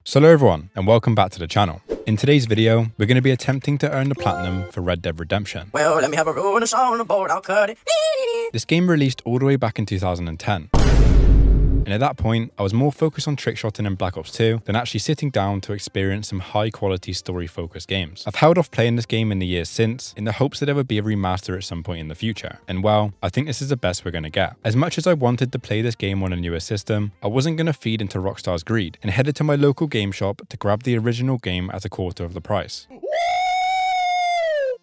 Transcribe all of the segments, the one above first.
So hello everyone, and welcome back to the channel. In today's video, we're going to be attempting to earn the platinum for Red Dead Redemption. Well, let me have a roll and a song on the board, I'll cut it. This game released all the way back in 2010. And at that point, I was more focused on trickshotting in Black Ops 2 than actually sitting down to experience some high-quality story-focused games. I've held off playing this game in the years since, in the hopes that there would be a remaster at some point in the future. And well, I think this is the best we're going to get. As much as I wanted to play this game on a newer system, I wasn't going to feed into Rockstar's greed, and headed to my local game shop to grab the original game at a quarter of the price.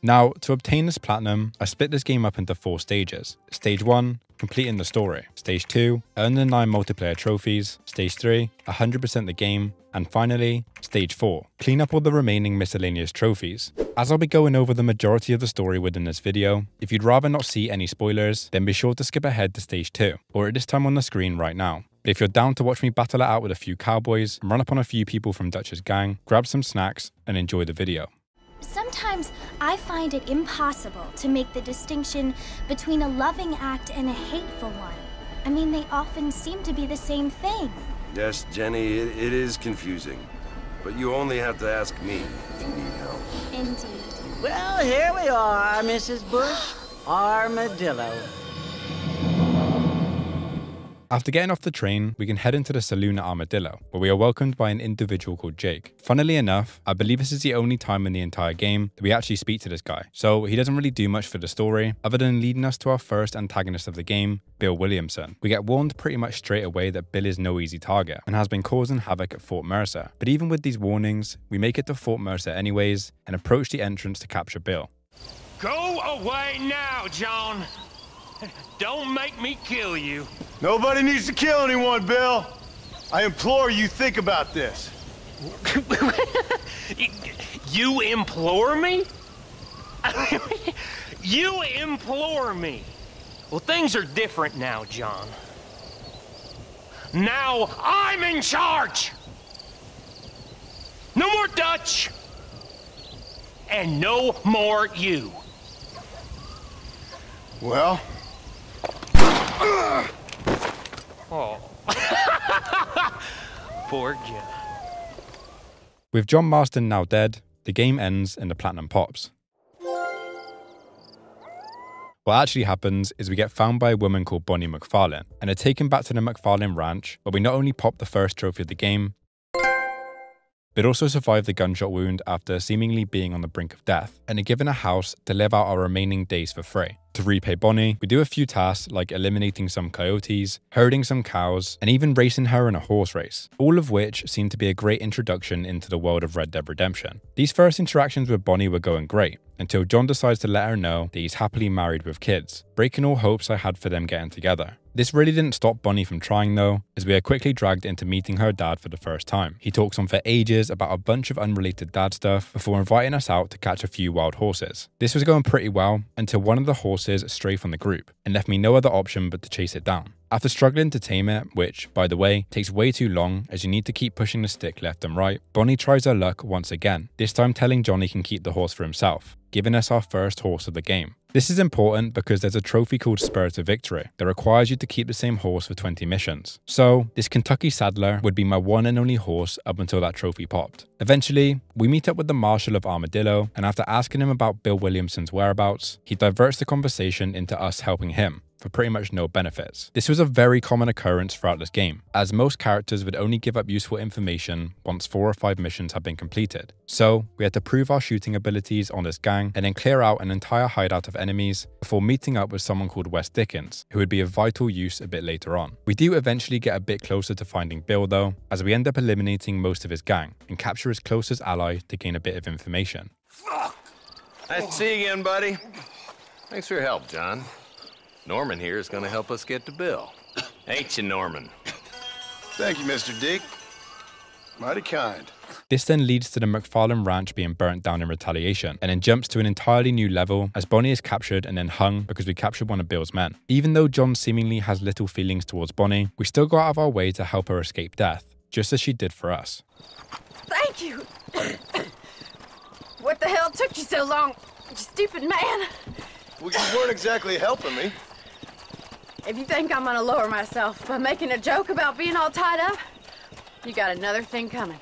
Now, to obtain this platinum, I split this game up into 4 stages. Stage 1, completing the story. Stage 2, earn the 9 multiplayer trophies. Stage 3, 100% the game. And finally, Stage 4, clean up all the remaining miscellaneous trophies. As I'll be going over the majority of the story within this video, if you'd rather not see any spoilers, then be sure to skip ahead to Stage 2, or at this time on the screen right now. But if you're down to watch me battle it out with a few cowboys, run up on a few people from Dutch's gang, grab some snacks, and enjoy the video. Sometimes I find it impossible to make the distinction between a loving act and a hateful one. I mean, they often seem to be the same thing. Yes, Jenny, it is confusing. But you only have to ask me if you need help. Indeed. Well, here we are, Mrs. Bush. Armadillo. After getting off the train, we can head into the saloon at Armadillo, where we are welcomed by an individual called Jake. Funnily enough, I believe this is the only time in the entire game that we actually speak to this guy, so he doesn't really do much for the story, other than leading us to our first antagonist of the game, Bill Williamson. We get warned pretty much straight away that Bill is no easy target, and has been causing havoc at Fort Mercer. But even with these warnings, we make it to Fort Mercer anyways, and approach the entrance to capture Bill. Go away now, John! Don't make me kill you. Nobody needs to kill anyone, Bill. I implore you, think about this. You implore me? You implore me? Well, things are different now, John. Now I'm in charge! No more Dutch! And no more you. Well... Oh. Poor John. With John Marston now dead, the game ends and the platinum pops. What actually happens is we get found by a woman called Bonnie McFarlane and are taken back to the McFarlane ranch, where we not only pop the first trophy of the game, but also survive the gunshot wound after seemingly being on the brink of death, and are given a house to live out our remaining days for free. To repay Bonnie, we do a few tasks like eliminating some coyotes, herding some cows, and even racing her in a horse race, all of which seem to be a great introduction into the world of Red Dead Redemption. These first interactions with Bonnie were going great, until John decides to let her know that he's happily married with kids, breaking all hopes I had for them getting together. This really didn't stop Bonnie from trying though, as we are quickly dragged into meeting her dad for the first time. He talks on for ages about a bunch of unrelated dad stuff before inviting us out to catch a few wild horses. This was going pretty well until one of the horses strayed from the group and left me no other option but to chase it down. After struggling to tame it, which, by the way, takes way too long as you need to keep pushing the stick left and right, Bonnie tries her luck once again, this time telling John he can keep the horse for himself, giving us our first horse of the game. This is important because there's a trophy called Spirit of Victory that requires you to keep the same horse for 20 missions. So, this Kentucky Saddler would be my one and only horse up until that trophy popped. Eventually, we meet up with the Marshal of Armadillo, and after asking him about Bill Williamson's whereabouts, he diverts the conversation into us helping him, for pretty much no benefits. This was a very common occurrence throughout this game, as most characters would only give up useful information once 4 or 5 missions had been completed. So, we had to prove our shooting abilities on this gang, and then clear out an entire hideout of enemies before meeting up with someone called Wes Dickens, who would be of vital use a bit later on. We do eventually get a bit closer to finding Bill though, as we end up eliminating most of his gang, and capture his closest ally to gain a bit of information. Nice to see you again, buddy. Thanks for your help, John. Norman here is going to help us get to Bill. Ain't you, Norman? Thank you, Mr. Dick. Mighty kind. This then leads to the McFarlane Ranch being burnt down in retaliation, and then jumps to an entirely new level as Bonnie is captured and then hung because we captured one of Bill's men. Even though John seemingly has little feelings towards Bonnie, we still go out of our way to help her escape death, just as she did for us. Thank you! What the hell took you so long, you stupid man? Well, you weren't exactly helping me. If you think I'm gonna lower myself by making a joke about being all tied up, you got another thing coming.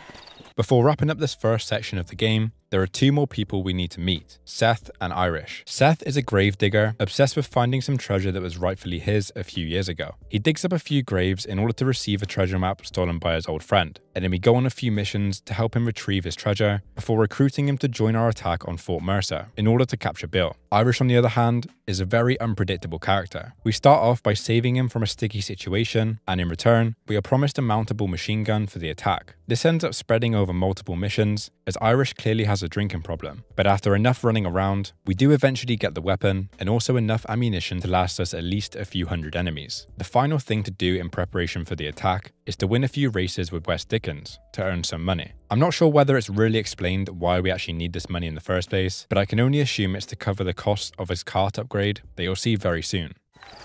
Before wrapping up this first section of the game, there are two more people we need to meet, Seth and Irish. Seth is a gravedigger, obsessed with finding some treasure that was rightfully his a few years ago. He digs up a few graves in order to receive a treasure map stolen by his old friend, and then we go on a few missions to help him retrieve his treasure, before recruiting him to join our attack on Fort Mercer in order to capture Bill. Irish, on the other hand, is a very unpredictable character. We start off by saving him from a sticky situation, and in return, we are promised a mountable machine gun for the attack. This ends up spreading over multiple missions, as Irish clearly has a drinking problem, but after enough running around, we do eventually get the weapon and also enough ammunition to last us at least a few hundred enemies. The final thing to do in preparation for the attack is to win a few races with West Dickens to earn some money. I'm not sure whether it's really explained why we actually need this money in the first place, but I can only assume it's to cover the cost of his cart upgrade that you'll see very soon.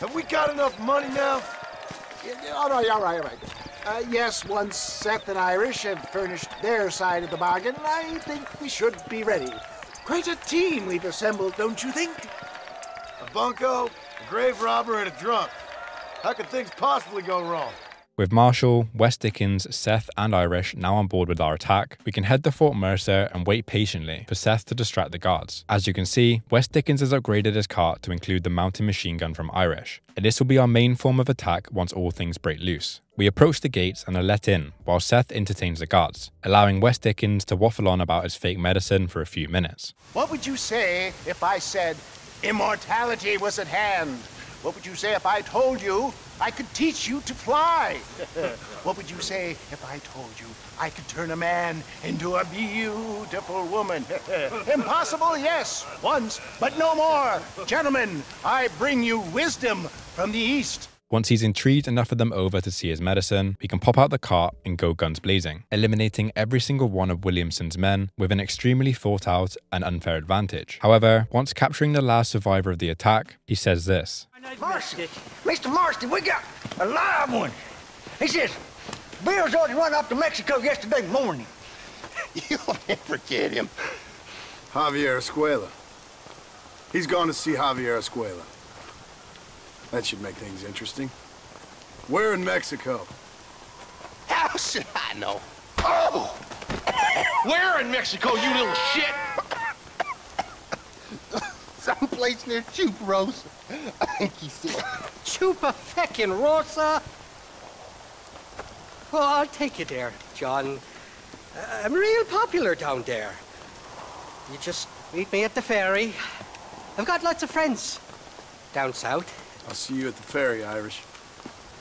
Have we got enough money now? All right. Yes, once Seth and Irish have furnished their side of the bargain, I think we should be ready. Quite a team we've assembled, don't you think? A bunco, a grave robber, and a drunk. How could things possibly go wrong? With Marshall, West Dickens, Seth, and Irish now on board with our attack, we can head to Fort Mercer and wait patiently for Seth to distract the guards. As you can see, West Dickens has upgraded his cart to include the mounted machine gun from Irish, and this will be our main form of attack once all things break loose. We approach the gates and are let in, while Seth entertains the guards, allowing West Dickens to waffle on about his fake medicine for a few minutes. What would you say if I said immortality was at hand? What would you say if I told you I could teach you to fly? What would you say if I told you I could turn a man into a beautiful woman? Impossible, yes, once, but no more. Gentlemen, I bring you wisdom from the East. Once he's intrigued enough of them over to see his medicine, we can pop out the cart and go guns blazing, eliminating every single one of Williamson's men with an extremely thought out and unfair advantage. However, once capturing the last survivor of the attack, he says this. Marston, Mr. Marston, we got a live one. He says, Bill's already run off to Mexico yesterday morning. You'll never get him. Javier Escuela. He's gone to see Javier Escuela. That should make things interesting. Where in Mexico? How should I know? Oh! Where in Mexico, you little shit? Someplace near Chuparosa. I think he said. Chupa-feckin' Well, I'll take you there, John. I'm real popular down there. You just meet me at the ferry. I've got lots of friends down south. I'll see you at the ferry, Irish.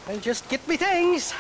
And just get me things.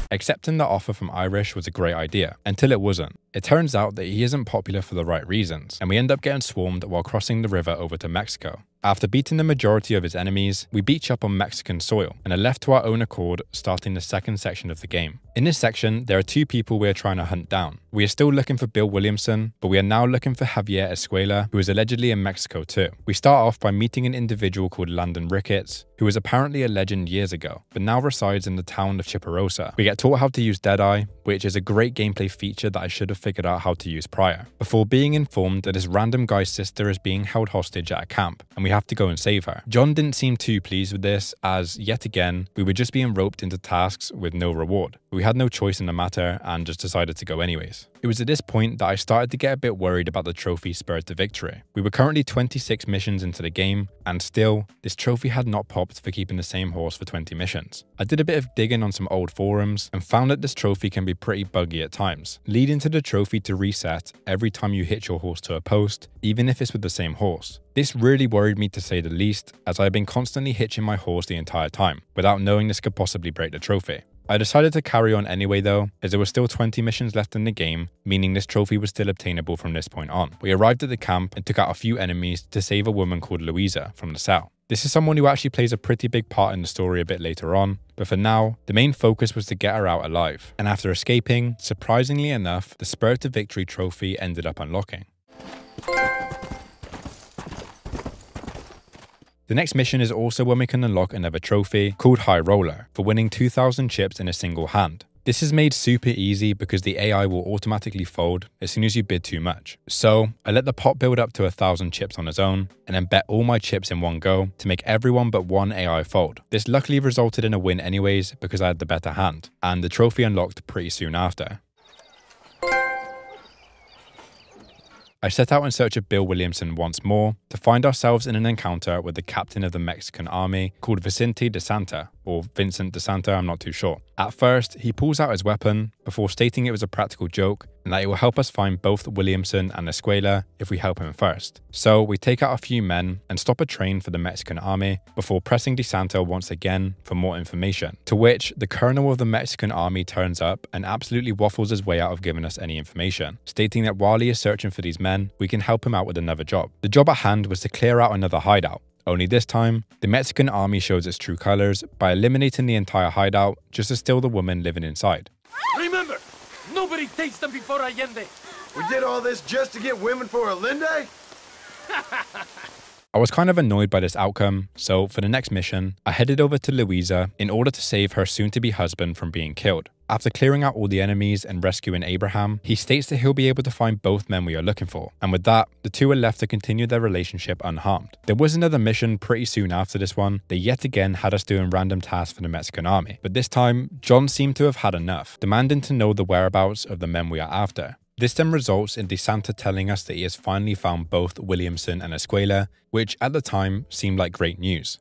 Accepting the offer from Irish was a great idea, until it wasn't. It turns out that he isn't popular for the right reasons, and we end up getting swarmed while crossing the river over to Mexico. After beating the majority of his enemies, we beach up on Mexican soil and are left to our own accord, starting the second section of the game. In this section, there are two people we are trying to hunt down. We are still looking for Bill Williamson, but we are now looking for Javier Escuela, who is allegedly in Mexico too. We start off by meeting an individual called Landon Ricketts, who was apparently a legend years ago, but now resides in the town of Chiparosa. We get taught how to use Deadeye, which is a great gameplay feature that I should have figured out how to use prior, before being informed that this random guy's sister is being held hostage at a camp, and we have to go and save her. John didn't seem too pleased with this, as, yet again, we were just being roped into tasks with no reward. We had no choice in the matter and just decided to go anyways. It was at this point that I started to get a bit worried about the trophy Spur to Victory. We were currently 26 missions into the game, and still, this trophy had not popped for keeping the same horse for 20 missions. I did a bit of digging on some old forums and found that this trophy can be pretty buggy at times, leading to the trophy to reset every time you hitch your horse to a post, even if it's with the same horse. This really worried me to say the least, as I had been constantly hitching my horse the entire time, without knowing this could possibly break the trophy. I decided to carry on anyway though, as there were still 20 missions left in the game, meaning this trophy was still obtainable from this point on. We arrived at the camp and took out a few enemies to save a woman called Louisa from the cell. This is someone who actually plays a pretty big part in the story a bit later on, but for now, the main focus was to get her out alive. And after escaping, surprisingly enough, the Spur to Victory trophy ended up unlocking. The next mission is also when we can unlock another trophy called High Roller for winning 2,000 chips in a single hand. This is made super easy because the AI will automatically fold as soon as you bid too much. So I let the pot build up to 1,000 chips on its own, and then bet all my chips in one go to make everyone but one AI fold. This luckily resulted in a win anyways because I had the better hand, and the trophy unlocked pretty soon after. I set out in search of Bill Williamson once more to find ourselves in an encounter with the captain of the Mexican army called Vicente de Santa, or Vincent de Santa, I'm not too sure. At first, he pulls out his weapon before stating it was a practical joke and that it will help us find both Williamson and Escuela if we help him first. So we take out a few men and stop a train for the Mexican army before pressing de Santa once again for more information, to which the colonel of the Mexican army turns up and absolutely waffles his way out of giving us any information, stating that while he is searching for these men, we can help him out with another job. The job at hand was to clear out another hideout. Only this time, the Mexican army shows its true colors by eliminating the entire hideout just to steal the woman living inside. Remember, nobody takes them before Allende. We did all this just to get women for Allende? I was kind of annoyed by this outcome, so for the next mission, I headed over to Luisa in order to save her soon-to-be husband from being killed. After clearing out all the enemies and rescuing Abraham, he states that he'll be able to find both men we are looking for, and with that, the two are left to continue their relationship unharmed. There was another mission pretty soon after this one that yet again had us doing random tasks for the Mexican army, but this time, John seemed to have had enough, demanding to know the whereabouts of the men we are after. This then results in De Santa telling us that he has finally found both Williamson and Escuela, which at the time seemed like great news.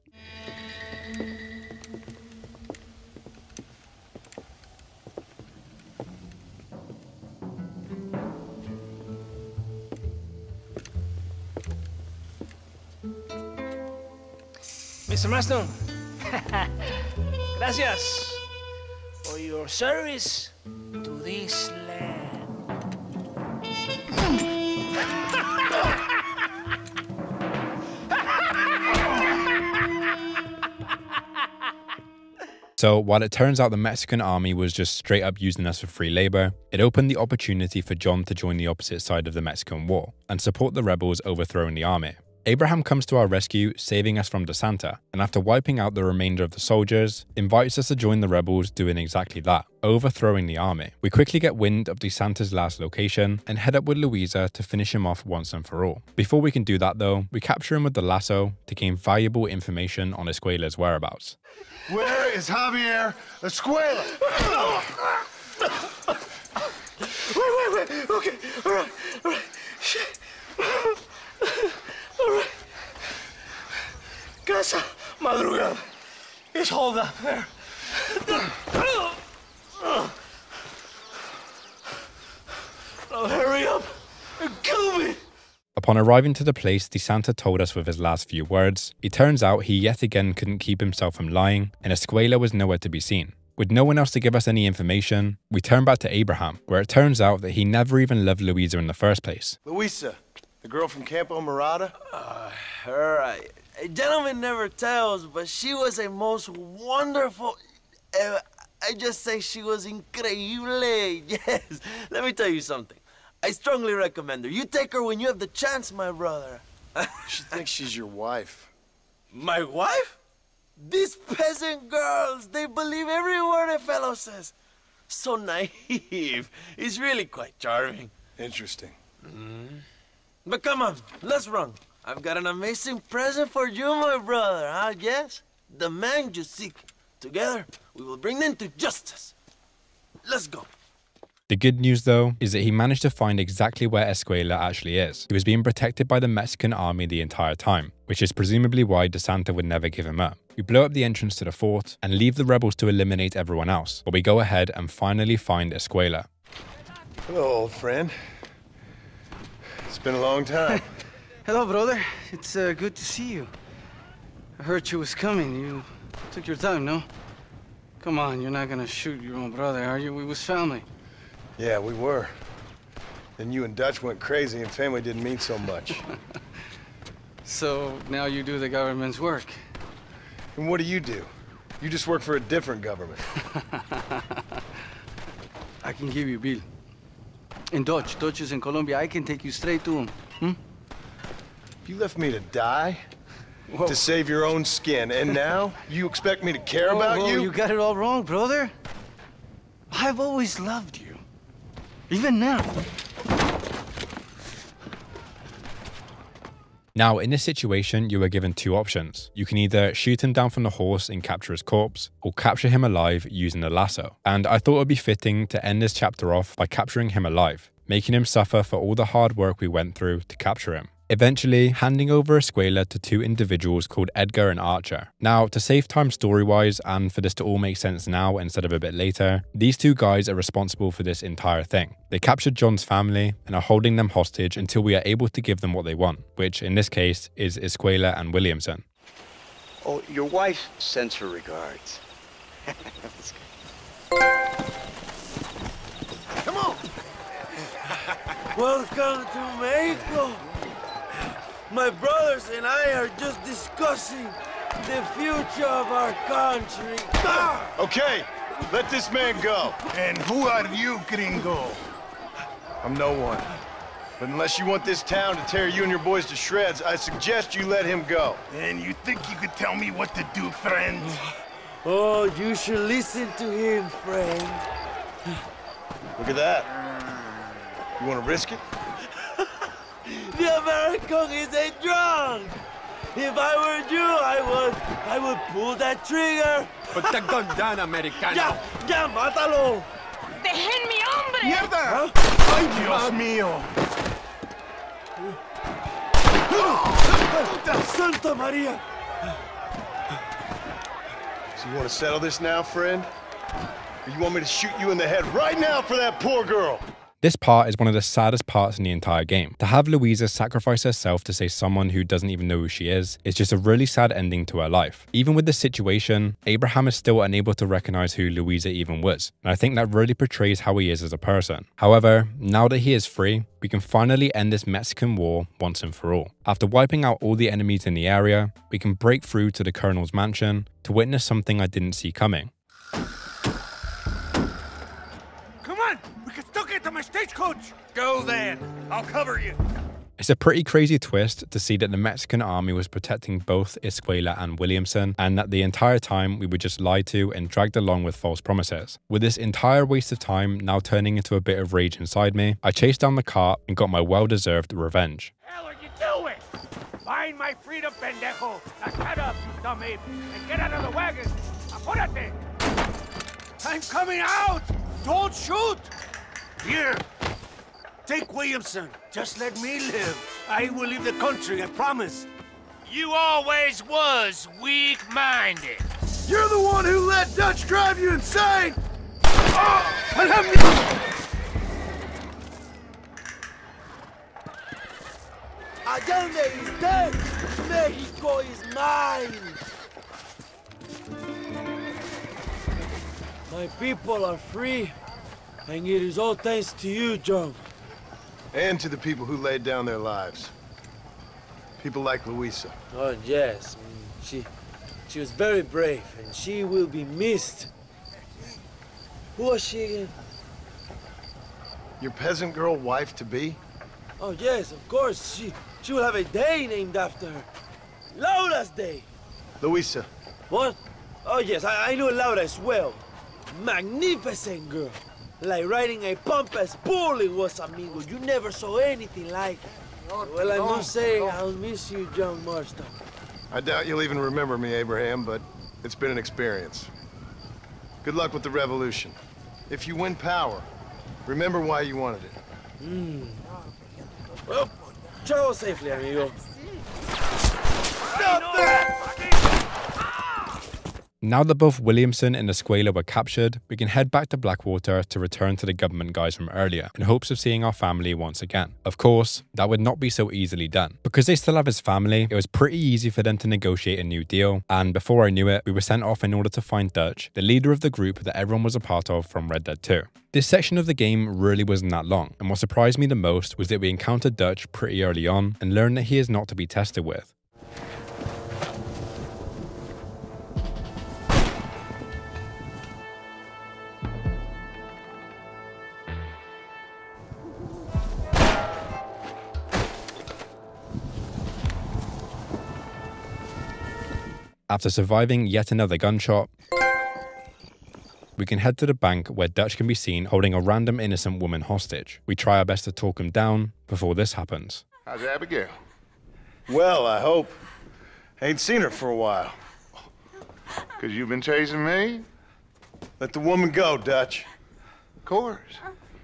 Mr. Marston, gracias for your service to this land. So while it turns out the Mexican army was just straight up using us for free labor, it opened the opportunity for John to join the opposite side of the Mexican War and support the rebels overthrowing the army. Abraham comes to our rescue, saving us from De Santa, and after wiping out the remainder of the soldiers, invites us to join the rebels doing exactly that, overthrowing the army. We quickly get wind of De Santa's last location and head up with Luisa to finish him off once and for all. Before we can do that though, we capture him with the lasso to gain valuable information on Escuela's whereabouts. Where is Javier Escuela? Wait. Okay, all right. Shit. All right. Casa Madrugada. It's hold up there. Oh, hurry up and kill me. Upon arriving to the place De Santa told us with his last few words, it turns out he yet again couldn't keep himself from lying, and Escuela was nowhere to be seen. With no one else to give us any information, we turn back to Abraham, where it turns out that he never even loved Luisa in the first place. Luisa, the girl from Campo Murata? A gentleman never tells, but she was a most wonderful... I just say she was increíble. Yes, let me tell you something. I strongly recommend her. You take her when you have the chance, my brother. She thinks she's your wife. My wife? These peasant girls, they believe every word a fellow says. So naive. It's really quite charming. Interesting. But come on, let's run. I've got an amazing present for you, my brother, huh? Yes? The man you seek. Together, we will bring them to justice. Let's go. The good news though is that he managed to find exactly where Escuela actually is. He was being protected by the Mexican army the entire time, which is presumably why De Santa would never give him up. We blow up the entrance to the fort and leave the rebels to eliminate everyone else, but we go ahead and finally find Escuela. Hello, old friend. It's been a long time. Hello, brother. It's good to see you. I heard you was coming. You took your time, no? Come on, you're not gonna shoot your own brother, are you? We was family. Yeah, we were. Then you and Dutch went crazy and family didn't mean so much. So now you do the government's work. And what do? You just work for a different government. I can give you a bill. In Dutch. Dutch is in Colombia. I can take you straight to him. You left me to die? Whoa. To save your own skin, and now you expect me to care about you? You got it all wrong, brother. I've always loved you. Even now. Now, in this situation, you are given two options. You can either shoot him down from the horse and capture his corpse, or capture him alive using a lasso. And I thought it would be fitting to end this chapter off by capturing him alive, making him suffer for all the hard work we went through to capture him. Eventually, handing over Escuela to two individuals called Edgar and Archer. Now, to save time story-wise, and for this to all make sense now instead of a bit later, these two guys are responsible for this entire thing. They captured John's family and are holding them hostage until we are able to give them what they want, which in this case is Escuela and Williamson. Oh, your wife sends her regards. Come on! Welcome to Mexico! My brothers and I are just discussing the future of our country. Okay, let this man go. And who are you, gringo? I'm no one. But unless you want this town to tear you and your boys to shreds, I suggest you let him go. And you think you could tell me what to do, friend? Oh, you should listen to him, friend. Look at that. You want to risk it? The American is a drunk. If I were you, I would pull that trigger. Put the gun down, Americano. Ya, mátalo. ¡Déjenme, hombre! ¡Mierda! ¡Ay, Dios mío! Santa Maria! So you want to settle this now, friend? Or you want me to shoot you in the head right now for that poor girl? This part is one of the saddest parts in the entire game. To have Louisa sacrifice herself to save someone who doesn't even know who she is just a really sad ending to her life. Even with this situation, Abraham is still unable to recognize who Louisa even was, and I think that really portrays how he is as a person. However, now that he is free, we can finally end this Mexican war once and for all. After wiping out all the enemies in the area, we can break through to the Colonel's mansion to witness something I didn't see coming. To my stagecoach! Go then. I'll cover you. It's a pretty crazy twist to see that the Mexican army was protecting both Escuela and Williamson, and that the entire time we were just lied to and dragged along with false promises. With this entire waste of time now turning into a bit of rage inside me, I chased down the cart and got my well-deserved revenge. Hell are you doing? Find my freedom, pendejo. Now shut up, you dumb ape, and get out of the wagon. Apúrate. I'm coming out. Don't shoot. Here, take Williamson. Just let me live. I will leave the country, I promise. You always was weak-minded. You're the one who let Dutch drive you insane! Allende is dead! Mexico is mine! My people are free. And it is all thanks to you, John. And to the people who laid down their lives. People like Louisa. Oh, yes. She was very brave, and she will be missed. Who was she again? Your peasant girl wife-to-be? Oh, yes, of course. She will have a day named after her. Laura's Day. Louisa. What? Oh, yes, I know Laura as well. Magnificent girl. Like riding a pampas bull it was, amigo. You never saw anything like it. Well, I must say, I'll miss you, John Marston. I doubt you'll even remember me, Abraham, but it's been an experience. Good luck with the revolution. If you win power, remember why you wanted it. Well, travel safely, amigo. Stop that! Now that both Williamson and Escuela were captured, we can head back to Blackwater to return to the government guys from earlier, in hopes of seeing our family once again. Of course, that would not be so easily done. Because they still have his family, it was pretty easy for them to negotiate a new deal, and before I knew it, we were sent off in order to find Dutch, the leader of the group that everyone was a part of from Red Dead 2. This section of the game really wasn't that long, and what surprised me the most was that we encountered Dutch pretty early on and learned that he is not to be tested with. After surviving yet another gunshot, we can head to the bank where Dutch can be seen holding a random innocent woman hostage. We try our best to talk him down before this happens. How's Abigail? Well, I hope. Ain't seen her for a while. 'Cause you've been chasing me? Let the woman go, Dutch. Of course.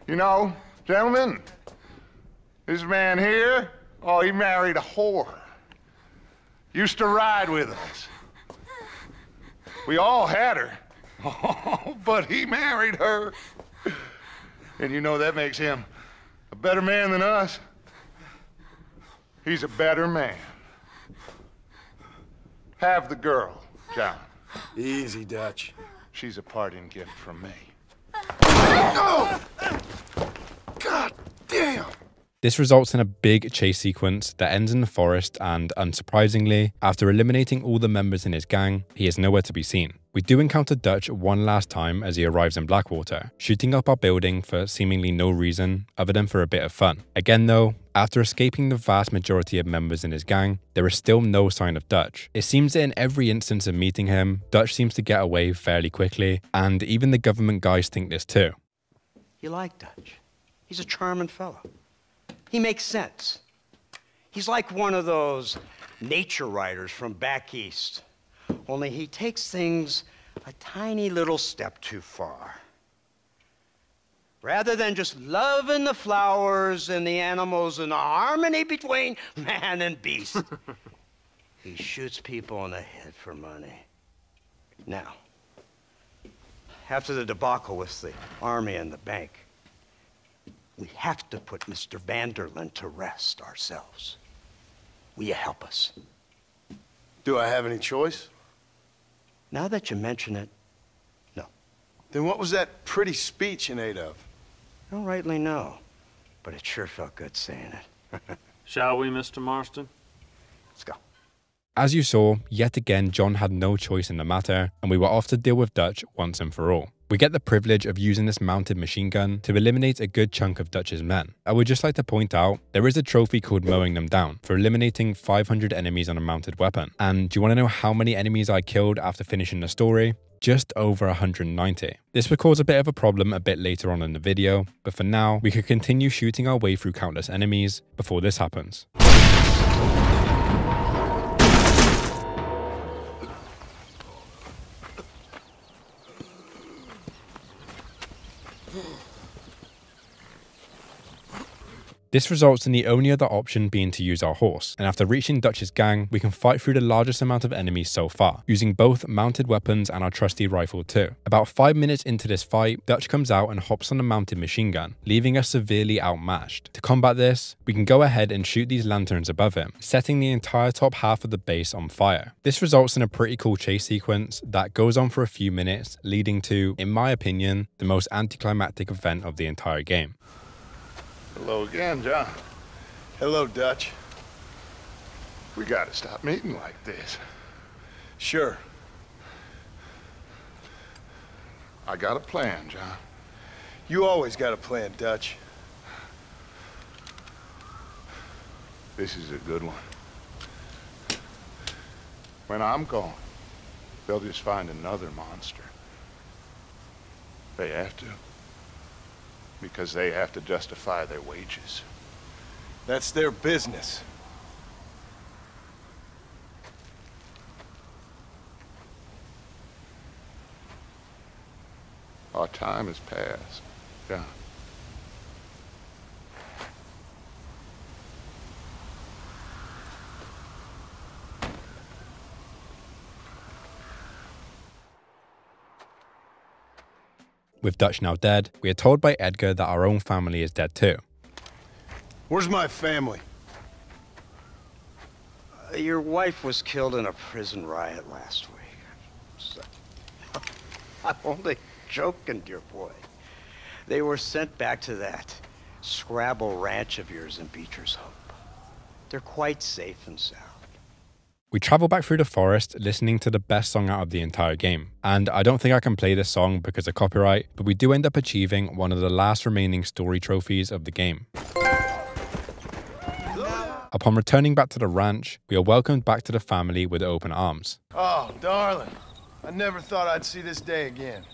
You know, gentlemen, this man here, oh, he married a whore. Used to ride with us. We all had her. Oh, but he married her. And you know that makes him a better man than us. He's a better man. Have the girl, John. Easy, Dutch. She's a parting gift from me. Oh! God damn! This results in a big chase sequence that ends in the forest, and unsurprisingly, after eliminating all the members in his gang, he is nowhere to be seen. We do encounter Dutch one last time as he arrives in Blackwater, shooting up our building for seemingly no reason other than for a bit of fun. Again though, after escaping the vast majority of members in his gang, there is still no sign of Dutch. It seems that in every instance of meeting him, Dutch seems to get away fairly quickly, and even the government guys think this too. You like Dutch? He's a charming fellow. He makes sense. He's like one of those nature writers from back east. Only he takes things a tiny little step too far. Rather than just loving the flowers and the animals and the harmony between man and beast, he shoots people in the head for money. Now, after the debacle with the army and the bank, we have to put Mr. Vanderlyn to rest ourselves. Will you help us? Do I have any choice? Now that you mention it, no. Then what was that pretty speech in aid of? I don't rightly know, but it sure felt good saying it. Shall we, Mr. Marston? Let's go. As you saw, yet again John had no choice in the matter, and we were off to deal with Dutch once and for all. We get the privilege of using this mounted machine gun to eliminate a good chunk of Dutch's men. I would just like to point out, there is a trophy called Mowing Them Down for eliminating 500 enemies on a mounted weapon. And do you want to know how many enemies I killed after finishing the story? Just over 190. This would cause a bit of a problem a bit later on in the video, but for now, we could continue shooting our way through countless enemies before this happens. This results in the only other option being to use our horse, and after reaching Dutch's gang, we can fight through the largest amount of enemies so far, using both mounted weapons and our trusty rifle too. About 5 minutes into this fight, Dutch comes out and hops on a mounted machine gun, leaving us severely outmatched. To combat this, we can go ahead and shoot these lanterns above him, setting the entire top half of the base on fire. This results in a pretty cool chase sequence that goes on for a few minutes, leading to, in my opinion, the most anticlimactic event of the entire game. Hello again, John. Hello, Dutch. We gotta stop meeting like this. Sure. I got a plan, John. You always got a plan, Dutch. This is a good one. When I'm gone, they'll just find another monster. They have to. Because they have to justify their wages. That's their business. Our time has passed, John. With Dutch now dead, we are told by Edgar that our own family is dead too. Where's my family? Your wife was killed in a prison riot last week. So, I'm only joking, dear boy. They were sent back to that Scrabble ranch of yours in Beecher's Hope. They're quite safe and sound. We travel back through the forest listening to the best song out of the entire game. And I don't think I can play this song because of copyright, but we do end up achieving one of the last remaining story trophies of the game. Upon returning back to the ranch, we are welcomed back to the family with open arms. Oh, darling. I never thought I'd see this day again.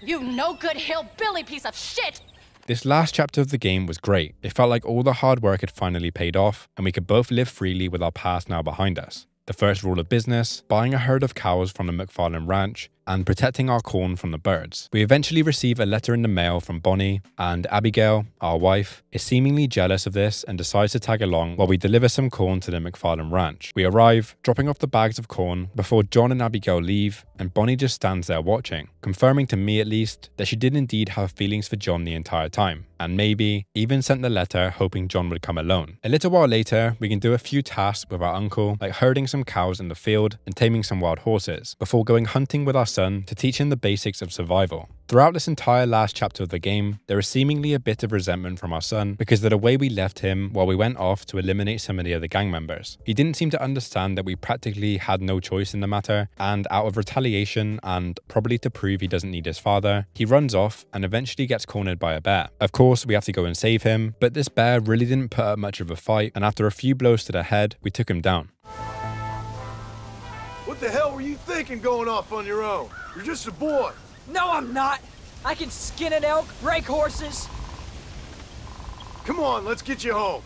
You no good hillbilly piece of shit! This last chapter of the game was great. It felt like all the hard work had finally paid off, and we could both live freely with our past now behind us. The first rule of business, buying a herd of cows from the McFarlane Ranch, and protecting our corn from the birds. We eventually receive a letter in the mail from Bonnie, and Abigail, our wife, is seemingly jealous of this and decides to tag along while we deliver some corn to the McFarlane Ranch. We arrive, dropping off the bags of corn before John and Abigail leave, and Bonnie just stands there watching, confirming to me at least that she did indeed have feelings for John the entire time, and maybe even sent the letter hoping John would come alone. A little while later, we can do a few tasks with our uncle, like herding some cows in the field and taming some wild horses, before going hunting with our son to teach him the basics of survival. Throughout this entire last chapter of the game, there is seemingly a bit of resentment from our son because of the way we left him while we went off to eliminate some of the other gang members. He didn't seem to understand that we practically had no choice in the matter, and out of retaliation and probably to prove he doesn't need his father, he runs off and eventually gets cornered by a bear. Of course, we have to go and save him, but this bear really didn't put up much of a fight, and after a few blows to the head, we took him down. What the hell were you thinking going off on your own? You're just a boy. No, I'm not. I can skin an elk, break horses. Come on, let's get you home.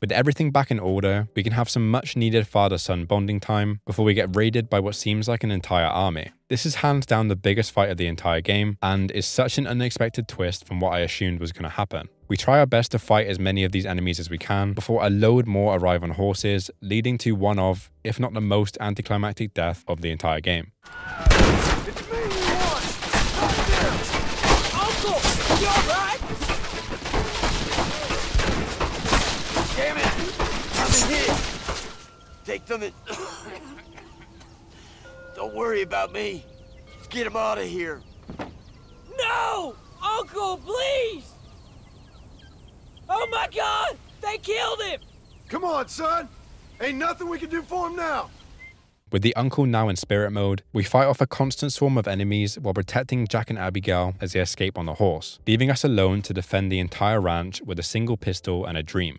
With everything back in order, we can have some much needed father-son bonding time before we get raided by what seems like an entire army. This is hands down the biggest fight of the entire game, and is such an unexpected twist from what I assumed was going to happen. We try our best to fight as many of these enemies as we can before a load more arrive on horses, leading to one of, if not the most anticlimactic death of the entire game. It's me you want! Right there! Uncle, you alright? Damn it! I'm in here! Take them and... Don't worry about me. Just get them out of here. No! Uncle, please! Oh my God! They killed him! Come on, son! Ain't nothing we can do for him now! With the uncle now in spirit mode, we fight off a constant swarm of enemies while protecting Jack and Abigail as they escape on the horse, leaving us alone to defend the entire ranch with a single pistol and a dream.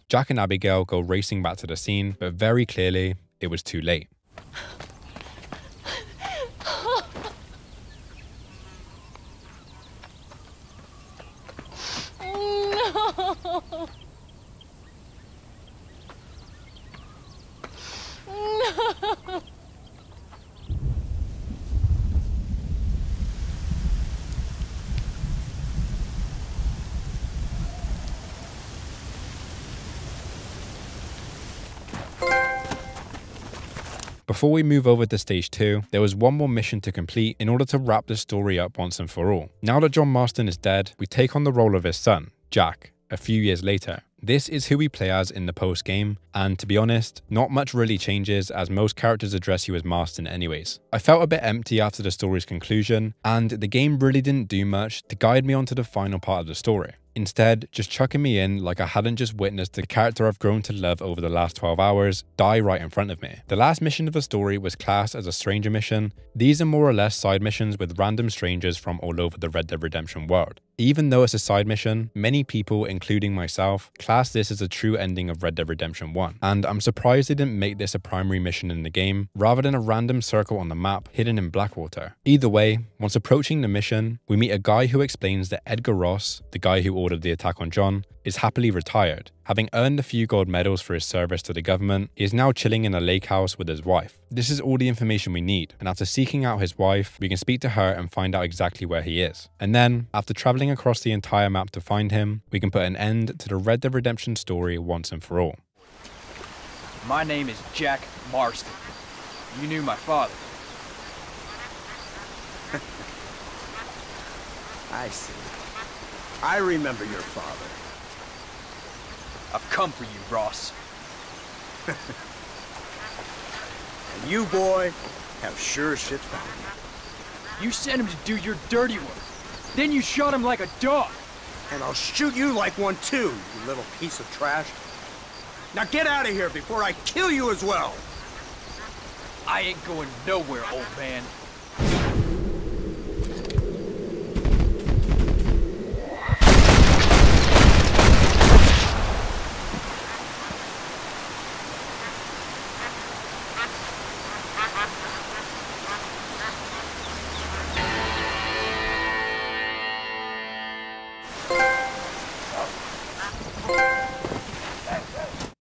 Jack and Abigail go racing back to the scene, but very clearly, it was too late. No! No! Before we move over to stage 2, there was one more mission to complete in order to wrap the story up once and for all. Now that John Marston is dead, we take on the role of his son, Jack, a few years later. This is who we play as in the post-game, and to be honest, not much really changes as most characters address you as Marston anyways. I felt a bit empty after the story's conclusion, and the game really didn't do much to guide me onto the final part of the story. Instead, just chucking me in like I hadn't just witnessed the character I've grown to love over the last 12 hours die right in front of me. The last mission of the story was classed as a stranger mission. These are more or less side missions with random strangers from all over the Red Dead Redemption world. Even though it's a side mission, many people, including myself, class this as a true ending of Red Dead Redemption 1. And I'm surprised they didn't make this a primary mission in the game, rather than a random circle on the map hidden in Blackwater. Either way, once approaching the mission, we meet a guy who explains that Edgar Ross, the guy who ordered the attack on John, is happily retired. Having earned a few gold medals for his service to the government, he is now chilling in a lake house with his wife. This is all the information we need, and after seeking out his wife, we can speak to her and find out exactly where he is. And then, after traveling across the entire map to find him, we can put an end to the Red Dead Redemption story once and for all. My name is Jack Marston. You knew my father. I see. I remember your father. I've come for you, Ross. And you, boy, have sure shit found you. You sent him to do your dirty work. Then you shot him like a dog. And I'll shoot you like one too, you little piece of trash. Now get out of here before I kill you as well. I ain't going nowhere, old man.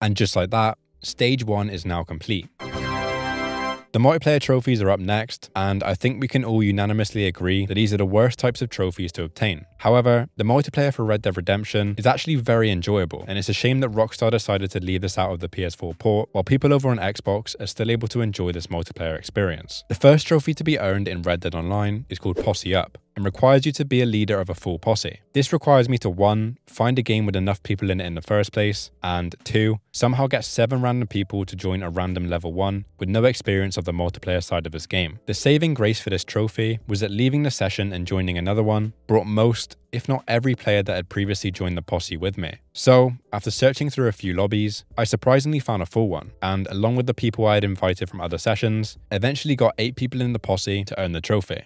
And just like that, stage 1 is now complete. The multiplayer trophies are up next, and I think we can all unanimously agree that these are the worst types of trophies to obtain. However, the multiplayer for Red Dead Redemption is actually very enjoyable, and it's a shame that Rockstar decided to leave this out of the PS4 port, while people over on Xbox are still able to enjoy this multiplayer experience. The first trophy to be earned in Red Dead Online is called Posse Up, and requires you to be a leader of a full posse. This requires me to 1. Find a game with enough people in it in the first place, and 2. Somehow get 7 random people to join a random level 1 with no experience of the multiplayer side of this game. The saving grace for this trophy was that leaving the session and joining another one brought most, if not every player that had previously joined the posse with me. So, after searching through a few lobbies, I surprisingly found a full one, and along with the people I had invited from other sessions, eventually got 8 people in the posse to earn the trophy.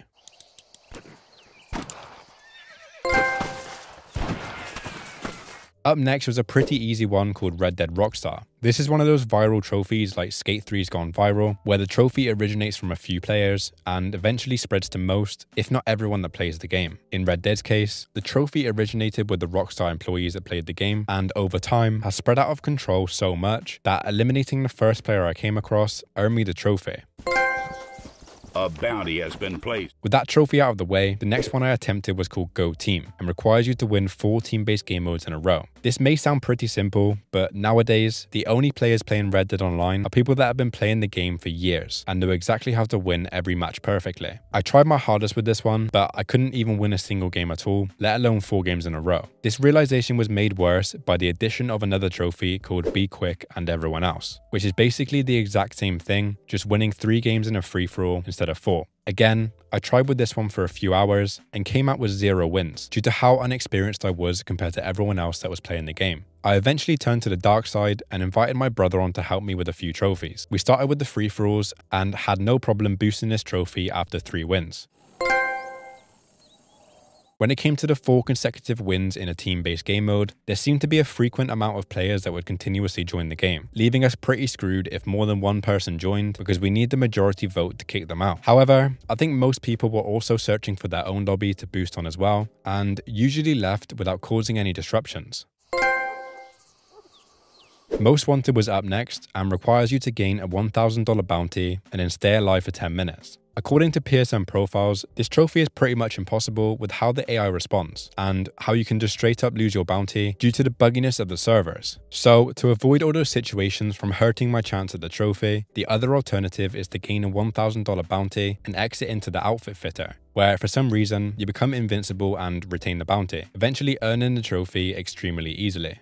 Up next was a pretty easy one called Red Dead Rockstar. This is one of those viral trophies like Skate 3's gone viral, where the trophy originates from a few players and eventually spreads to most, if not everyone that plays the game. In Red Dead's case, the trophy originated with the Rockstar employees that played the game, and over time has spread out of control so much that eliminating the first player I came across earned me the trophy. A bounty has been placed. With that trophy out of the way, the next one I attempted was called Go Team and requires you to win 4 team-based game modes in a row. This may sound pretty simple, but nowadays, the only players playing Red Dead Online are people that have been playing the game for years and know exactly how to win every match perfectly. I tried my hardest with this one, but I couldn't even win a single game at all, let alone 4 games in a row. This realization was made worse by the addition of another trophy called Be Quick and Everyone Else, which is basically the exact same thing, just winning 3 games in a free-for-all instead of 4. Again, I tried with this one for a few hours and came out with 0 wins due to how unexperienced I was compared to everyone else that was playing the game. I eventually turned to the dark side and invited my brother on to help me with a few trophies. We started with the free-for-alls and had no problem boosting this trophy after 3 wins. When it came to the 4 consecutive wins in a team-based game mode, there seemed to be a frequent amount of players that would continuously join the game, leaving us pretty screwed if more than one person joined because we need the majority vote to kick them out. However, I think most people were also searching for their own lobby to boost on as well, and usually left without causing any disruptions. Most Wanted was up next and requires you to gain a $1,000 bounty and then stay alive for 10 minutes. According to PSN profiles, this trophy is pretty much impossible with how the AI responds and how you can just straight up lose your bounty due to the bugginess of the servers. So, to avoid all those situations from hurting my chance at the trophy, the other alternative is to gain a $1,000 bounty and exit into the outfit fitter, where for some reason you become invincible and retain the bounty, eventually earning the trophy extremely easily.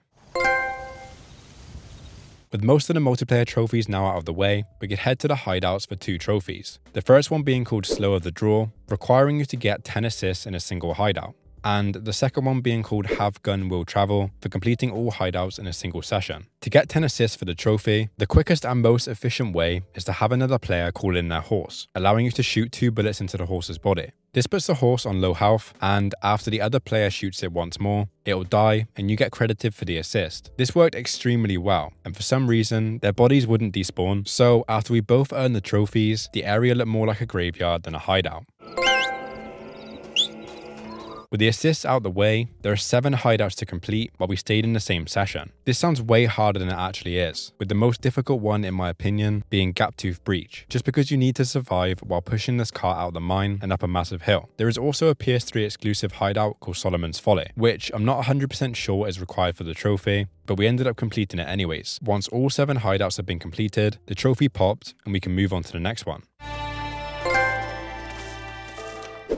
With most of the multiplayer trophies now out of the way, we could head to the hideouts for 2 trophies. The first one being called Slow of the Draw, requiring you to get 10 assists in a single hideout. And the second one being called Have Gun Will Travel for completing all hideouts in a single session. To get 10 assists for the trophy, the quickest and most efficient way is to have another player call in their horse, allowing you to shoot 2 bullets into the horse's body. This puts the horse on low health, and after the other player shoots it once more, it'll die and you get credited for the assist. This worked extremely well, and for some reason, their bodies wouldn't despawn, so after we both earned the trophies, the area looked more like a graveyard than a hideout. With the assists out the way, there are 7 hideouts to complete while we stayed in the same session. This sounds way harder than it actually is, with the most difficult one in my opinion being Gaptooth Breach, just because you need to survive while pushing this cart out of the mine and up a massive hill. There is also a PS3 exclusive hideout called Solomon's Folly, which I'm not 100% sure is required for the trophy, but we ended up completing it anyways. Once all 7 hideouts have been completed, the trophy popped and we can move on to the next one.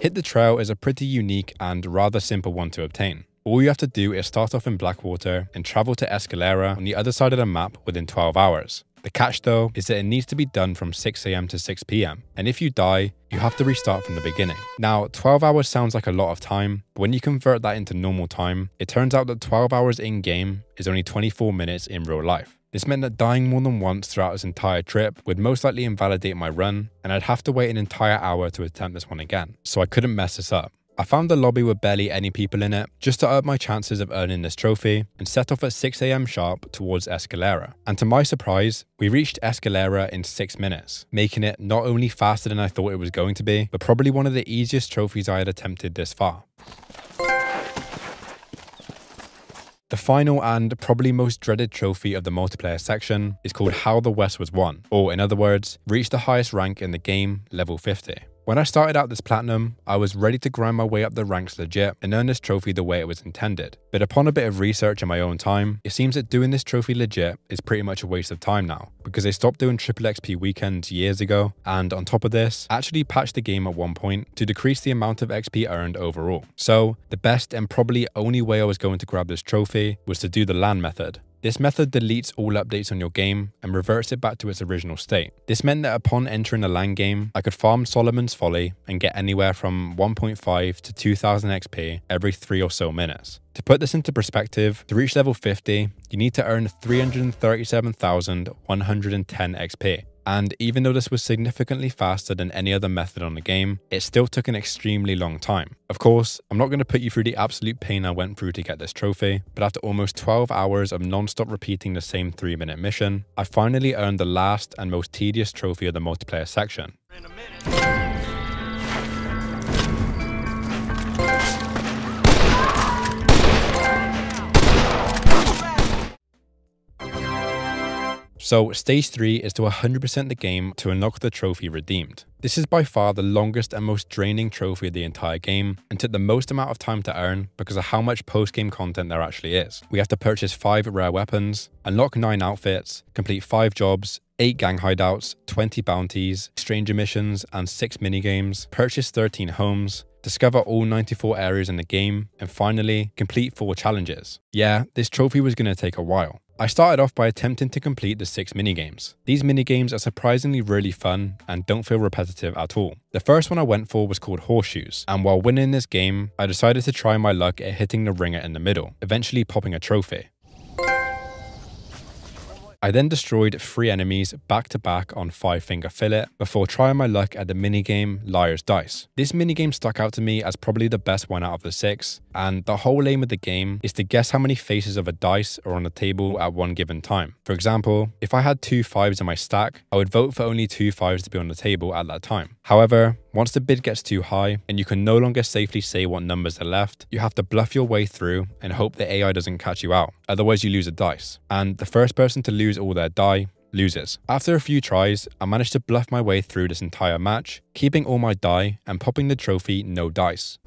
Hit the Trail is a pretty unique and rather simple one to obtain. All you have to do is start off in Blackwater and travel to Escalera on the other side of the map within 12 hours. The catch though is that it needs to be done from 6 AM to 6 PM, and if you die, you have to restart from the beginning. Now, 12 hours sounds like a lot of time, but when you convert that into normal time, it turns out that 12 hours in-game is only 24 minutes in real life. This meant that dying more than once throughout this entire trip would most likely invalidate my run, and I'd have to wait an entire hour to attempt this one again, so I couldn't mess this up. I found a lobby with barely any people in it, just to up my chances of earning this trophy, and set off at 6 AM sharp towards Escalera. And to my surprise, we reached Escalera in 6 minutes, making it not only faster than I thought it was going to be, but probably one of the easiest trophies I had attempted this far. The final and probably most dreaded trophy of the multiplayer section is called How the West Was Won, or in other words, reach the highest rank in the game, level 50. When I started out this platinum, I was ready to grind my way up the ranks legit and earn this trophy the way it was intended. But upon a bit of research in my own time, it seems that doing this trophy legit is pretty much a waste of time now, because they stopped doing triple XP weekends years ago, and on top of this, actually patched the game at one point to decrease the amount of XP earned overall. So, the best and probably only way I was going to grab this trophy was to do the LAN method. This method deletes all updates on your game and reverts it back to its original state. This meant that upon entering a LAN game, I could farm Solomon's Folly and get anywhere from 1.5 to 2000 XP every 3 or so minutes. To put this into perspective, to reach level 50, you need to earn 337,110 XP. And even though this was significantly faster than any other method on the game, it still took an extremely long time. Of course, I'm not going to put you through the absolute pain I went through to get this trophy, but after almost 12 hours of non-stop repeating the same 3-minute mission, I finally earned the last and most tedious trophy of the multiplayer section. So stage 3 is to 100% the game to unlock the trophy redeemed. This is by far the longest and most draining trophy of the entire game, and took the most amount of time to earn because of how much post-game content there actually is. We have to purchase 5 rare weapons, unlock 9 outfits, complete 5 jobs, 8 gang hideouts, 20 bounties, stranger missions, and 6 minigames, purchase 13 homes, discover all 94 areas in the game, and finally, complete 4 challenges. Yeah, this trophy was going to take a while. I started off by attempting to complete the 6 minigames. These minigames are surprisingly really fun and don't feel repetitive at all. The first one I went for was called Horseshoes, and while winning this game, I decided to try my luck at hitting the ringer in the middle, eventually popping a trophy. I then destroyed 3 enemies back to back on 5-finger fillet before trying my luck at the minigame Liar's Dice. This minigame stuck out to me as probably the best one out of the 6, and the whole aim of the game is to guess how many faces of a dice are on the table at one given time. For example, if I had 2 5s in my stack, I would vote for only 2 5s to be on the table at that time. However, once the bid gets too high and you can no longer safely say what numbers are left, you have to bluff your way through and hope the AI doesn't catch you out. Otherwise you lose a dice. And the first person to lose all their die loses. After a few tries, I managed to bluff my way through this entire match, keeping all my die and popping the trophy no dice.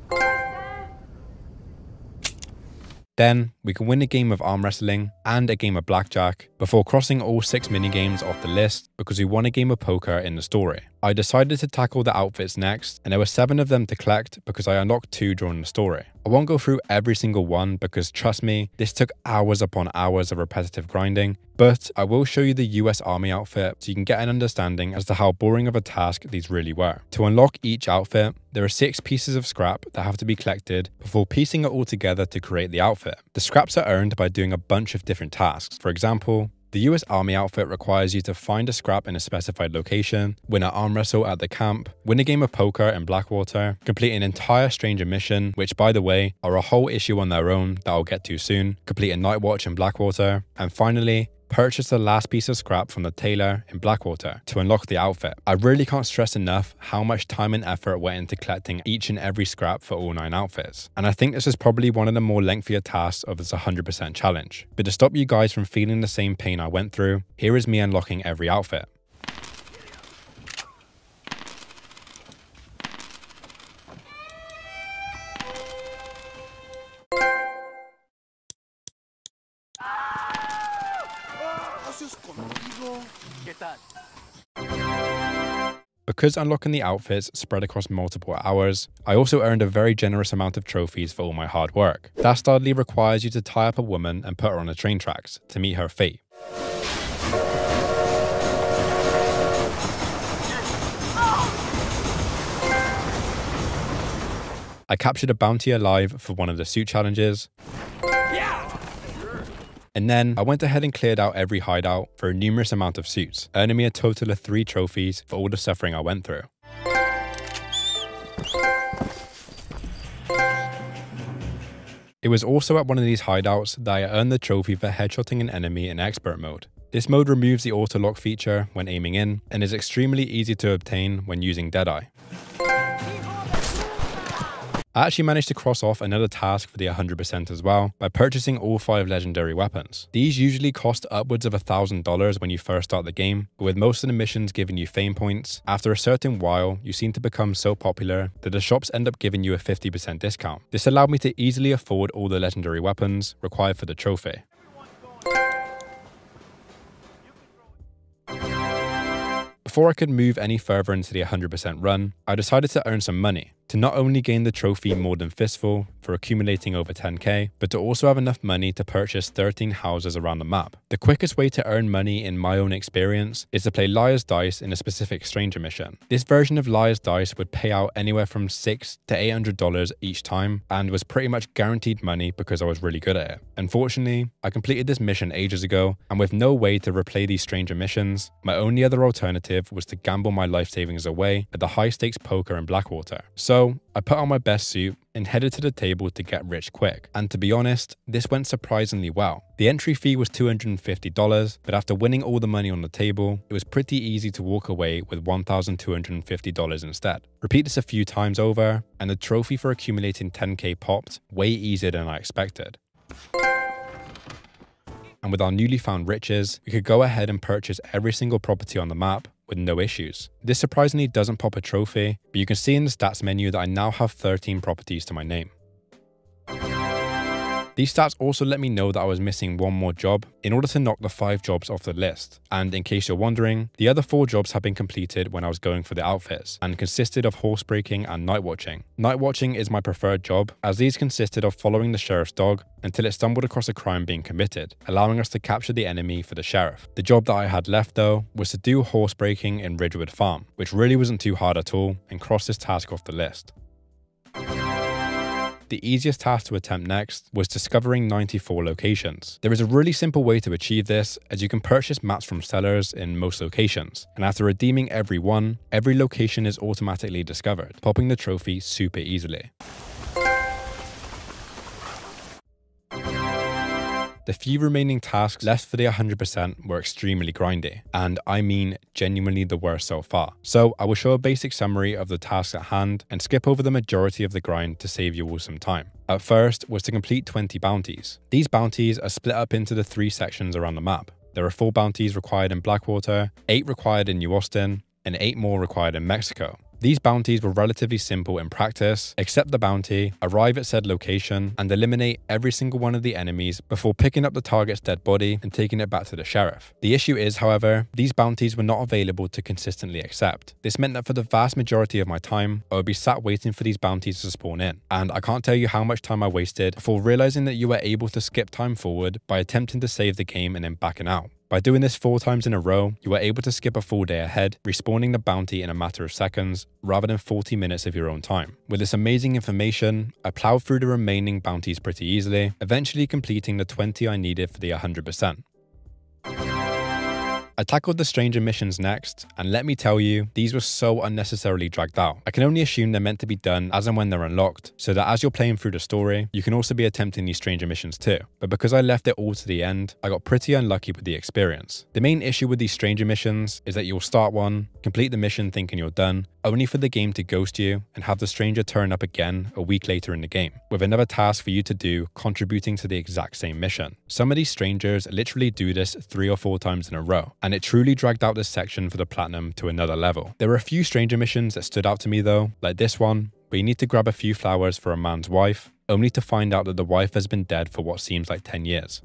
Then, we can win a game of arm wrestling and a game of blackjack before crossing all 6 minigames off the list because we won a game of poker in the story. I decided to tackle the outfits next, and there were 7 of them to collect because I unlocked 2 during the story. I won't go through every single one because trust me, this took hours upon hours of repetitive grinding, but I will show you the US Army outfit so you can get an understanding as to how boring of a task these really were. To unlock each outfit, there are 6 pieces of scrap that have to be collected before piecing it all together to create the outfit. The scraps are earned by doing a bunch of different tasks. For example, the US Army outfit requires you to find a scrap in a specified location, win an arm wrestle at the camp, win a game of poker in Blackwater, complete an entire stranger mission, which by the way, are a whole issue on their own that I'll get to soon, complete a night watch in Blackwater, and finally, purchase the last piece of scrap from the tailor in Blackwater to unlock the outfit. I really can't stress enough how much time and effort went into collecting each and every scrap for all 9 outfits. And I think this is probably one of the more lengthier tasks of this 100% challenge. But to stop you guys from feeling the same pain I went through, here is me unlocking every outfit. Because unlocking the outfits spread across multiple hours, I also earned a very generous amount of trophies for all my hard work. Dastardly requires you to tie up a woman and put her on the train tracks to meet her fate. I captured a bounty alive for one of the suit challenges. And then I went ahead and cleared out every hideout for a numerous amount of suits, earning me a total of 3 trophies for all the suffering I went through. It was also at one of these hideouts that I earned the trophy for headshotting an enemy in expert mode. This mode removes the auto-lock feature when aiming in and is extremely easy to obtain when using Deadeye. I actually managed to cross off another task for the 100% as well by purchasing all 5 legendary weapons. These usually cost upwards of $1,000 when you first start the game, but with most of the missions giving you fame points, after a certain while you seem to become so popular that the shops end up giving you a 50% discount. This allowed me to easily afford all the legendary weapons required for the trophy. Before I could move any further into the 100% run, I decided to earn some money, to not only gain the trophy More Than Fistful for accumulating over 10k, but to also have enough money to purchase 13 houses around the map. The quickest way to earn money in my own experience is to play Liar's Dice in a specific stranger mission. This version of Liar's Dice would pay out anywhere from $600 to $800 each time and was pretty much guaranteed money because I was really good at it. Unfortunately, I completed this mission ages ago, and with no way to replay these stranger missions, my only other alternative was to gamble my life savings away at the high stakes poker in Blackwater. So I put on my best suit and headed to the table to get rich quick. And to be honest, this went surprisingly well. The entry fee was $250, but after winning all the money on the table, it was pretty easy to walk away with $1,250 instead. Repeat this a few times over, and the trophy for accumulating 10k popped way easier than I expected. And with our newly found riches, we could go ahead and purchase every single property on the map with no issues. This surprisingly doesn't pop a trophy, but you can see in the stats menu that I now have 13 properties to my name. These stats also let me know that I was missing one more job in order to knock the 5 jobs off the list. And in case you're wondering, the other 4 jobs have been completed when I was going for the outfits and consisted of horsebreaking and night watching. Night watching is my preferred job, as these consisted of following the sheriff's dog until it stumbled across a crime being committed, allowing us to capture the enemy for the sheriff. The job that I had left though was to do horsebreaking in Ridgewood Farm, which really wasn't too hard at all, and crossed this task off the list. The easiest task to attempt next was discovering 94 locations. There is a really simple way to achieve this, as you can purchase maps from sellers in most locations, and after redeeming every one, every location is automatically discovered, popping the trophy super easily. The few remaining tasks left for the 100% were extremely grindy, and I mean genuinely the worst so far. So I will show a basic summary of the tasks at hand and skip over the majority of the grind to save you all some time. At first was to complete 20 bounties. These bounties are split up into the 3 sections around the map. There are 4 bounties required in Blackwater, 8 required in New Austin, and 8 more required in Mexico. These bounties were relatively simple in practice. Accept the bounty, arrive at said location, and eliminate every single one of the enemies before picking up the target's dead body and taking it back to the sheriff. The issue is, however, these bounties were not available to consistently accept. This meant that for the vast majority of my time, I would be sat waiting for these bounties to spawn in. And I can't tell you how much time I wasted before realizing that you were able to skip time forward by attempting to save the game and then backing out. By doing this 4 times in a row, you were able to skip a full day ahead, respawning the bounty in a matter of seconds, rather than 40 minutes of your own time. With this amazing information, I plowed through the remaining bounties pretty easily, eventually completing the 20 I needed for the 100%. I tackled the stranger missions next, and let me tell you, these were so unnecessarily dragged out. I can only assume they're meant to be done as and when they're unlocked, so that as you're playing through the story, you can also be attempting these stranger missions too. But because I left it all to the end, I got pretty unlucky with the experience. The main issue with these stranger missions is that you'll start one, complete the mission thinking you're done, only for the game to ghost you and have the stranger turn up again a week later in the game, with another task for you to do contributing to the exact same mission. Some of these strangers literally do this 3 or 4 times in a row, and it truly dragged out this section for the platinum to another level. There were a few stranger missions that stood out to me though, like this one, where you need to grab a few flowers for a man's wife, only to find out that the wife has been dead for what seems like 10 years.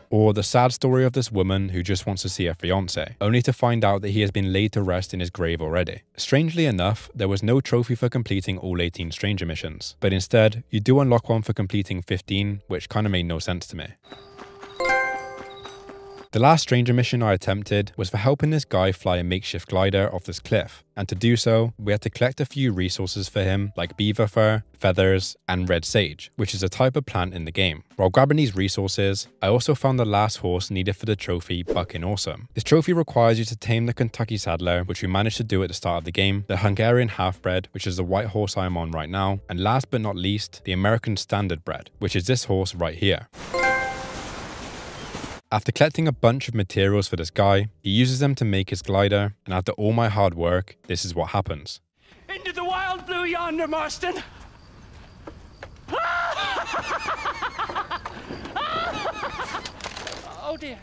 Or the sad story of this woman who just wants to see her fiancé, only to find out that he has been laid to rest in his grave already. Strangely enough, there was no trophy for completing all 18 stranger missions, but instead, you do unlock one for completing 15, which kinda made no sense to me. The last stranger mission I attempted was for helping this guy fly a makeshift glider off this cliff, and to do so, we had to collect a few resources for him like beaver fur, feathers, and red sage, which is a type of plant in the game. While grabbing these resources, I also found the last horse needed for the trophy Bucking Awesome. This trophy requires you to tame the Kentucky Saddler, which we managed to do at the start of the game, the Hungarian Half-Bred, which is the white horse I am on right now, and last but not least, the American Standard Bred, which is this horse right here. After collecting a bunch of materials for this guy, he uses them to make his glider, and after all my hard work, this is what happens. Into the wild blue yonder, Marston! Oh dear.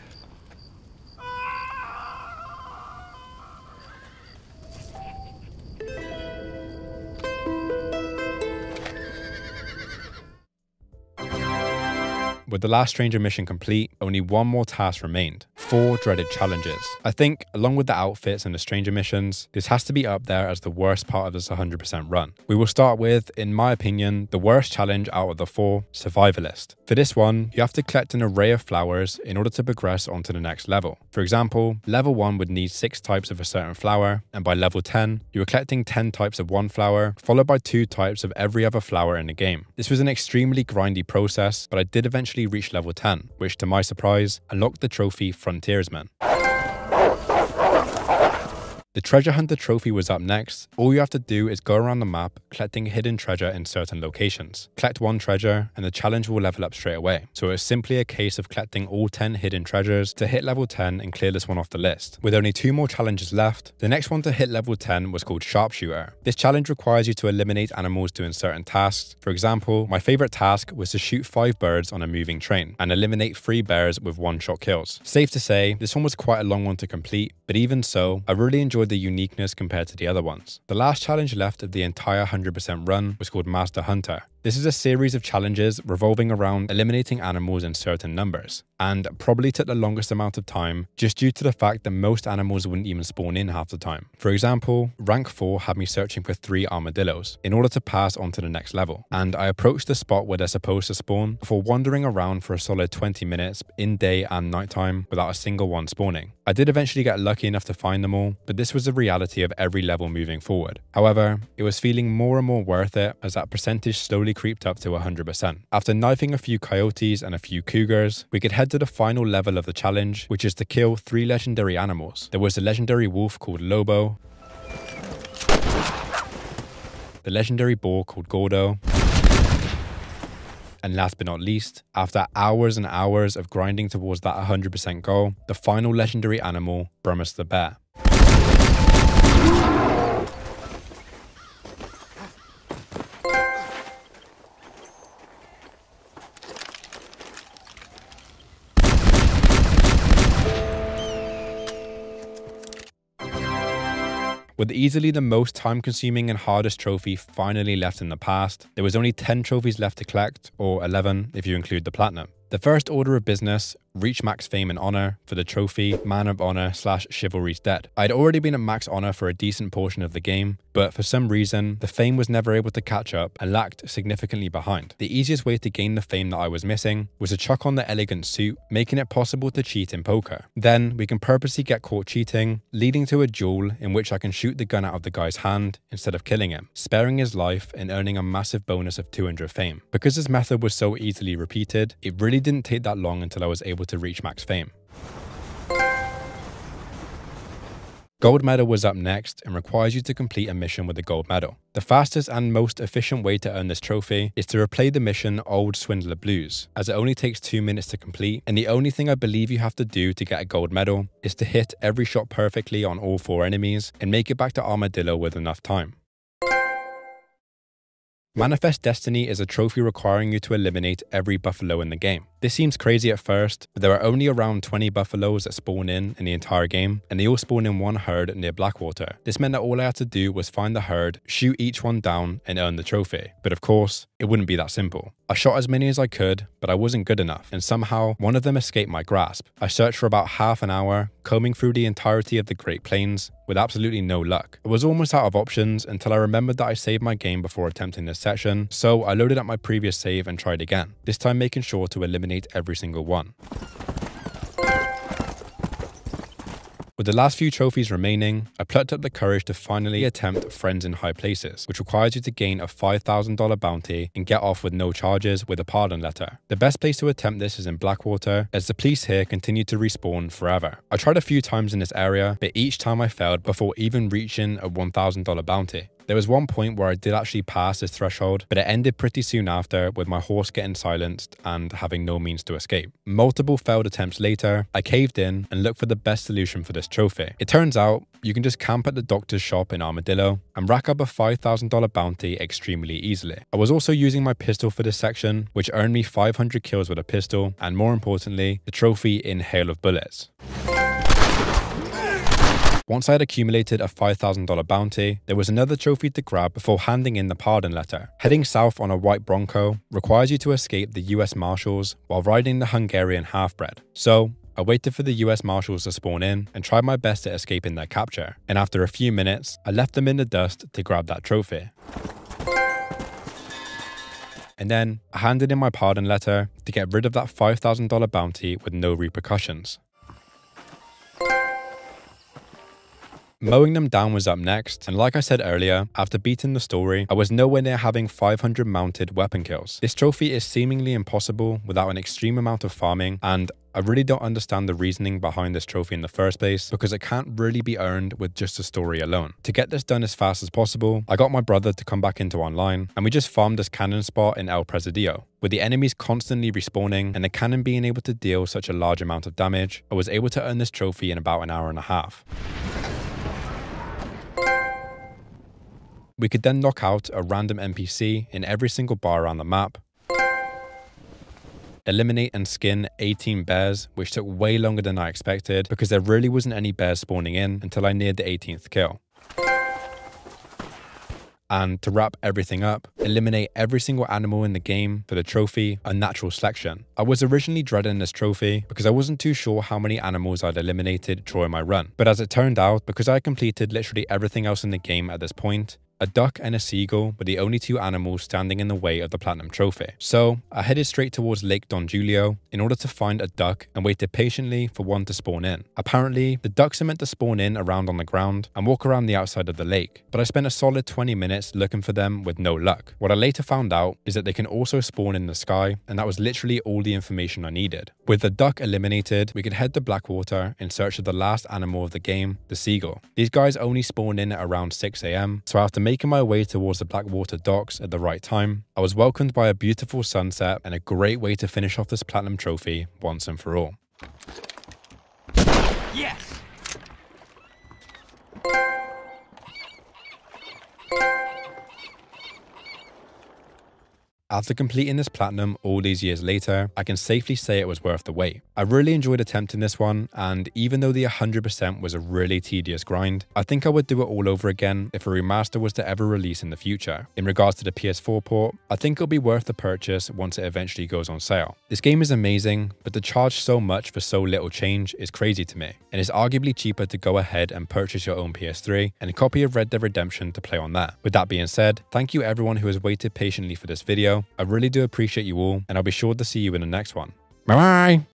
With the last stranger mission complete, only one more task remained. 4 dreaded challenges. I think, along with the outfits and the stranger missions, this has to be up there as the worst part of this 100% run. We will start with, in my opinion, the worst challenge out of the 4, Survivalist. For this one, you have to collect an array of flowers in order to progress onto the next level. For example, level 1 would need 6 types of a certain flower, and by level 10, you are collecting 10 types of one flower, followed by 2 types of every other flower in the game. This was an extremely grindy process, but I did eventually reach level 10, which to my surprise, unlocked the trophy Frontiersman. The Treasure Hunter trophy was up next. All you have to do is go around the map, collecting hidden treasure in certain locations. Collect 1 treasure, and the challenge will level up straight away. So it's simply a case of collecting all 10 hidden treasures to hit level 10 and clear this one off the list. With only 2 more challenges left, the next one to hit level 10 was called Sharpshooter. This challenge requires you to eliminate animals doing certain tasks. For example, my favorite task was to shoot 5 birds on a moving train, and eliminate 3 bears with 1-shot kills. Safe to say, this one was quite a long one to complete, but even so, I really enjoyed the uniqueness compared to the other ones. The last challenge left of the entire 100% run was called Master Hunter. This is a series of challenges revolving around eliminating animals in certain numbers, and probably took the longest amount of time just due to the fact that most animals wouldn't even spawn in half the time. For example, rank 4 had me searching for 3 armadillos in order to pass on to the next level, and I approached the spot where they're supposed to spawn before wandering around for a solid 20 minutes in day and nighttime without a single one spawning. I did eventually get lucky enough to find them all, but this was the reality of every level moving forward. However, it was feeling more and more worth it as that percentage slowly creeped up to 100%. After knifing a few coyotes and a few cougars, we could head to the final level of the challenge, which is to kill 3 legendary animals. There was a legendary wolf called Lobo, the legendary boar called Gordo, and last but not least, after hours and hours of grinding towards that 100% goal, the final legendary animal, Brummus the bear. With easily the most time-consuming and hardest trophy finally left in the past, there was only 10 trophies left to collect, or 11 if you include the platinum. The first order of business, reach max fame and honor for the trophy Man of Honor / Chivalry's Dead. I'd already been at max honor for a decent portion of the game, but for some reason, the fame was never able to catch up and lagged significantly behind. The easiest way to gain the fame that I was missing was to chuck on the elegant suit, making it possible to cheat in poker. Then we can purposely get caught cheating, leading to a duel in which I can shoot the gun out of the guy's hand instead of killing him, sparing his life and earning a massive bonus of 200 fame. Because this method was so easily repeated, it really didn't take that long until I was able to reach max fame. Gold medal was up next and requires you to complete a mission with a gold medal. The fastest and most efficient way to earn this trophy is to replay the mission Old Swindler Blues, as it only takes 2 minutes to complete, and the only thing I believe you have to do to get a gold medal is to hit every shot perfectly on all 4 enemies and make it back to Armadillo with enough time. Manifest Destiny is a trophy requiring you to eliminate every buffalo in the game. This seems crazy at first, but there are only around 20 buffaloes that spawn in the entire game, and they all spawn in one herd near Blackwater. This meant that all I had to do was find the herd, shoot each one down, and earn the trophy. But of course, it wouldn't be that simple. I shot as many as I could, but I wasn't good enough, and somehow one of them escaped my grasp. I searched for about half an hour, combing through the entirety of the Great Plains, with absolutely no luck. I was almost out of options until I remembered that I saved my game before attempting this section, so I loaded up my previous save and tried again, this time making sure to eliminate every single one. With the last few trophies remaining, I plucked up the courage to finally attempt Friends in High Places, which requires you to gain a $5,000 bounty and get off with no charges with a pardon letter. The best place to attempt this is in Blackwater, as the police here continue to respawn forever. I tried a few times in this area, but each time I failed before even reaching a $1,000 bounty. There was one point where I did actually pass this threshold, but it ended pretty soon after with my horse getting silenced and having no means to escape. Multiple failed attempts later, I caved in and looked for the best solution for this trophy. It turns out, you can just camp at the doctor's shop in Armadillo and rack up a $5,000 bounty extremely easily. I was also using my pistol for this section, which earned me 500 kills with a pistol, and more importantly, the trophy in Hail of Bullets. Once I had accumulated a $5,000 bounty, there was another trophy to grab before handing in the pardon letter. Heading south on a white Bronco requires you to escape the US Marshals while riding the Hungarian half-bred. So, I waited for the US Marshals to spawn in and tried my best at escaping their capture, and after a few minutes, I left them in the dust to grab that trophy. And then, I handed in my pardon letter to get rid of that $5,000 bounty with no repercussions. Mowing them down was up next, and like I said earlier, after beating the story, I was nowhere near having 500 mounted weapon kills. This trophy is seemingly impossible without an extreme amount of farming, and I really don't understand the reasoning behind this trophy in the first place, because it can't really be earned with just a story alone. To get this done as fast as possible, I got my brother to come back into online, and we just farmed this cannon spot in El Presidio. With the enemies constantly respawning and the cannon being able to deal such a large amount of damage, I was able to earn this trophy in about an hour and a half. We could then knock out a random NPC in every single bar around the map, eliminate and skin 18 bears, which took way longer than I expected because there really wasn't any bears spawning in until I neared the 18th kill. And to wrap everything up, eliminate every single animal in the game for the trophy, Unnatural Selection. I was originally dreading this trophy because I wasn't too sure how many animals I'd eliminated during my run. But as it turned out, because I completed literally everything else in the game at this point, a duck and a seagull were the only two animals standing in the way of the platinum trophy. So I headed straight towards Lake Don Julio in order to find a duck and waited patiently for one to spawn in. Apparently, the ducks are meant to spawn in around on the ground and walk around the outside of the lake, but I spent a solid 20 minutes looking for them with no luck. What I later found out is that they can also spawn in the sky, and that was literally all the information I needed. With the duck eliminated, we could head to Blackwater in search of the last animal of the game, the seagull. These guys only spawn in at around 6 AM, so after making my way towards the Blackwater docks at the right time, I was welcomed by a beautiful sunset and a great way to finish off this platinum trophy once and for all. Yes! After completing this platinum all these years later, I can safely say it was worth the wait. I really enjoyed attempting this one, and even though the 100% was a really tedious grind, I think I would do it all over again if a remaster was to ever release in the future. In regards to the PS4 port, I think it'll be worth the purchase once it eventually goes on sale. This game is amazing, but to charge so much for so little change is crazy to me, and it's arguably cheaper to go ahead and purchase your own PS3 and a copy of Red Dead Redemption to play on that. With that being said, thank you everyone who has waited patiently for this video. I really do appreciate you all, and I'll be sure to see you in the next one. Bye bye!